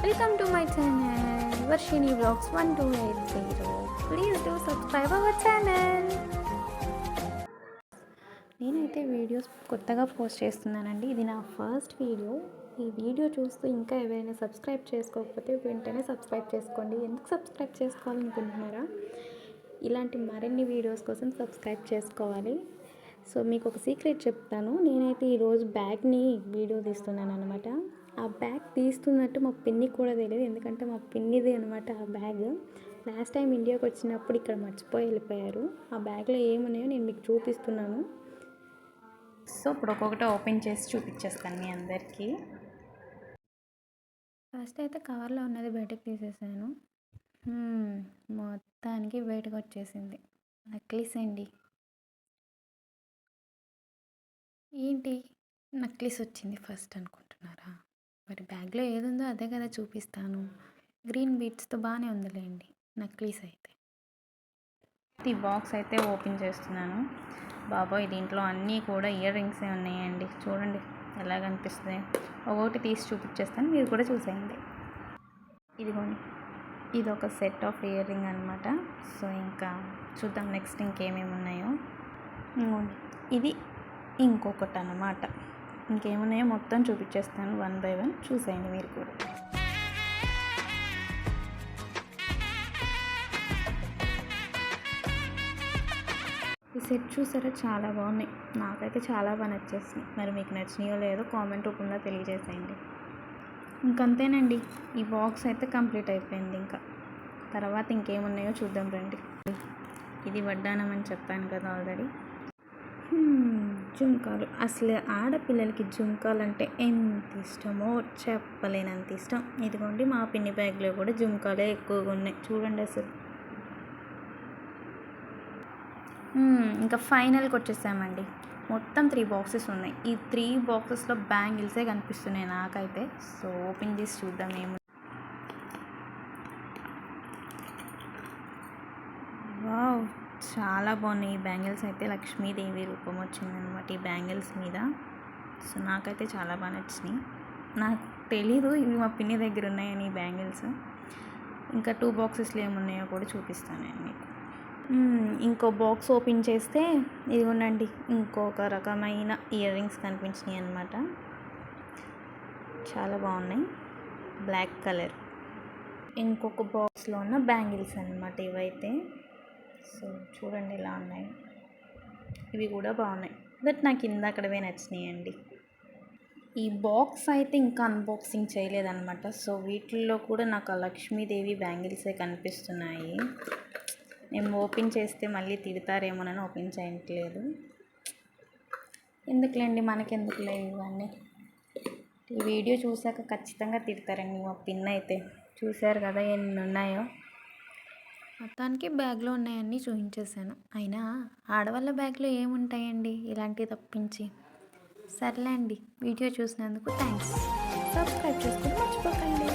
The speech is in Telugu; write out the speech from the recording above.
Welcome to my channel Varshini Vlogs 1280. Please do subscribe our channel. నేనైతే వీడియోస్ కొత్తగా పోస్ట్ చేస్తున్నానండి. ఇది నా ఫస్ట్ వీడియో. ఈ వీడియో చూస్తూ ఇంకా ఎవరైనా సబ్స్క్రైబ్ చేసుకోకపోతే వెంటనే సబ్స్క్రైబ్ చేసుకోండి. ఎందుకు సబ్స్క్రైబ్ చేసుకోవాలనుకుంటున్నారా? ఇలాంటి మరిన్ని వీడియోస్ కోసం సబ్స్క్రైబ్ చేసుకోవాలి. సో మీకు ఒక సీక్రెట్ చెప్తాను. నేనైతే ఈరోజు బ్యాగ్ని వీడియో తీస్తున్నాను అనమాట. ఆ బ్యాగ్ తీస్తున్నట్టు మా పిన్నికి కూడా తెలియదు, ఎందుకంటే మా పిన్నిది అనమాట ఆ బ్యాగ్. లాస్ట్ టైం ఇండియాకి వచ్చినప్పుడు ఇక్కడ మర్చిపోయి వెళ్ళిపోయారు. ఆ బ్యాగ్లో ఏమున్నాయో నేను మీకు చూపిస్తున్నాను. సో ఇప్పుడు ఒక్కొక్కటి ఓపెన్ చేసి చూపించేస్తాను మీ అందరికీ. ఫస్ట్ అయితే కవర్లో ఉన్నది బయటకు తీసేసాను. మొత్తానికి బయటకు వచ్చేసింది. నెక్లెస్ అండి. ఏంటి నెక్లెస్ వచ్చింది ఫస్ట్ అనుకుంటున్నారా? మరి బ్యాగ్లో ఏదుందో అదే కదా చూపిస్తాను. గ్రీన్ బీడ్స్తో బాగానే ఉందిలేండి నెక్లెస్ అయితే. ఈ బాక్స్ అయితే ఓపెన్ చేస్తున్నాను. బాబోయ్, దీంట్లో అన్నీ కూడా ఇయర్ రింగ్సే ఉన్నాయండి. చూడండి ఎలా కనిపిస్తుంది. ఒకటి తీసి చూపించేస్తాను, మీరు కూడా చూసేయండి. ఇదిగోండి, ఇది ఒక సెట్ ఆఫ్ ఇయర్ రింగ్ అనమాట. సో ఇంకా చూద్దాం నెక్స్ట్ ఇంకేమేమి ఉన్నాయో. ఇదిగోండి, ఇది ఇంకొకటి అన్నమాట. ఇంకేమున్నాయో మొత్తం చూపించేస్తాను వన్ బై వన్, చూసేయండి మీరు కూడా. ఈ సెట్ చూసారా, చాలా బాగున్నాయి. నాకైతే చాలా బాగా నచ్చేసినాయి. మరి మీకు నచ్చినాయో లేదో కామెంట్ రూపంలో తెలియజేసేయండి. ఇంకంతేనండి, ఈ బాక్స్ అయితే కంప్లీట్ అయిపోయింది. ఇంకా తర్వాత ఇంకేమున్నాయో చూద్దాం రండి. ఇది వడ్డానం అని చెప్పాను కదా ఆల్రెడీ. జుంకాలు, అసలు ఆడపిల్లలకి జుంకాలు అంటే ఎంత ఇష్టమో చెప్పలేనంత ఇష్టం. ఇదిగోండి, మా పిన్ని బ్యాగ్లో కూడా జుంకాలే ఎక్కువగా ఉన్నాయి. చూడండి అసలు. ఇంకా ఫైనల్కి వచ్చేసామండి. మొత్తం 3 బాక్సెస్ ఉన్నాయి. ఈ 3 బాక్సెస్లో బ్యాంగిల్సే కనిపిస్తున్నాయి నాకైతే. సో ఓపెన్ చేసి చూద్దాం ఏమి. వావ్, చాలా బాగున్నాయి ఈ బ్యాంగిల్స్ అయితే. లక్ష్మీదేవి రూపం వచ్చిందనమాట ఈ బ్యాంగిల్స్ మీద. సో నాకైతే చాలా బాగా నచ్చినాయి. నాకు తెలీదు ఇవి మా పిన్ని దగ్గర ఉన్నాయని ఈ బ్యాంగిల్స్. ఇంకా 2 బాక్సెస్లో ఏమున్నాయో కూడా చూపిస్తాను నేను మీకు. ఇంకో బాక్స్ ఓపెన్ చేస్తే ఇది ఉండండి, ఇంకొక రకమైన ఇయర్ రింగ్స్ కనిపించినాయి అనమాట. చాలా బాగున్నాయి, బ్లాక్ కలర్. ఇంకొక బాక్స్లో ఉన్న బ్యాంగిల్స్ అనమాట ఇవైతే. సో చూడండి ఇలా ఉన్నాయి. ఇవి కూడా బాగున్నాయి, బట్ నాకు ఇందాకడవే నచ్చినాయండి. ఈ బాక్స్ అయితే ఇంకా అన్బాక్సింగ్ చేయలేదన్నమాట. సో వీటిల్లో కూడా నాకు ఆ లక్ష్మీదేవి బ్యాంగిల్సే కనిపిస్తున్నాయి. నేను ఓపెన్ చేస్తే మళ్ళీ తిడతారేమోనని ఓపెన్ చేయట్లేదు. ఎందుకులేండి, మనకెందుకులే ఇవన్నీ. ఈ వీడియో చూసాక ఖచ్చితంగా తిడతారండి మా పిన్ అయితే. చూశారు కదా ఎన్ని ఉన్నాయో. మొత్తానికి బ్యాగ్లో ఉన్నాయన్నీ చూపించేశాను. అయినా ఆడవాళ్ళ బ్యాగ్లో ఏముంటాయండి ఇలాంటివి తప్పించి. సర్లే అండి, వీడియో చూసినందుకు థ్యాంక్స్. సబ్స్క్రైబ్ చేసుకుని మర్చిపోకండి.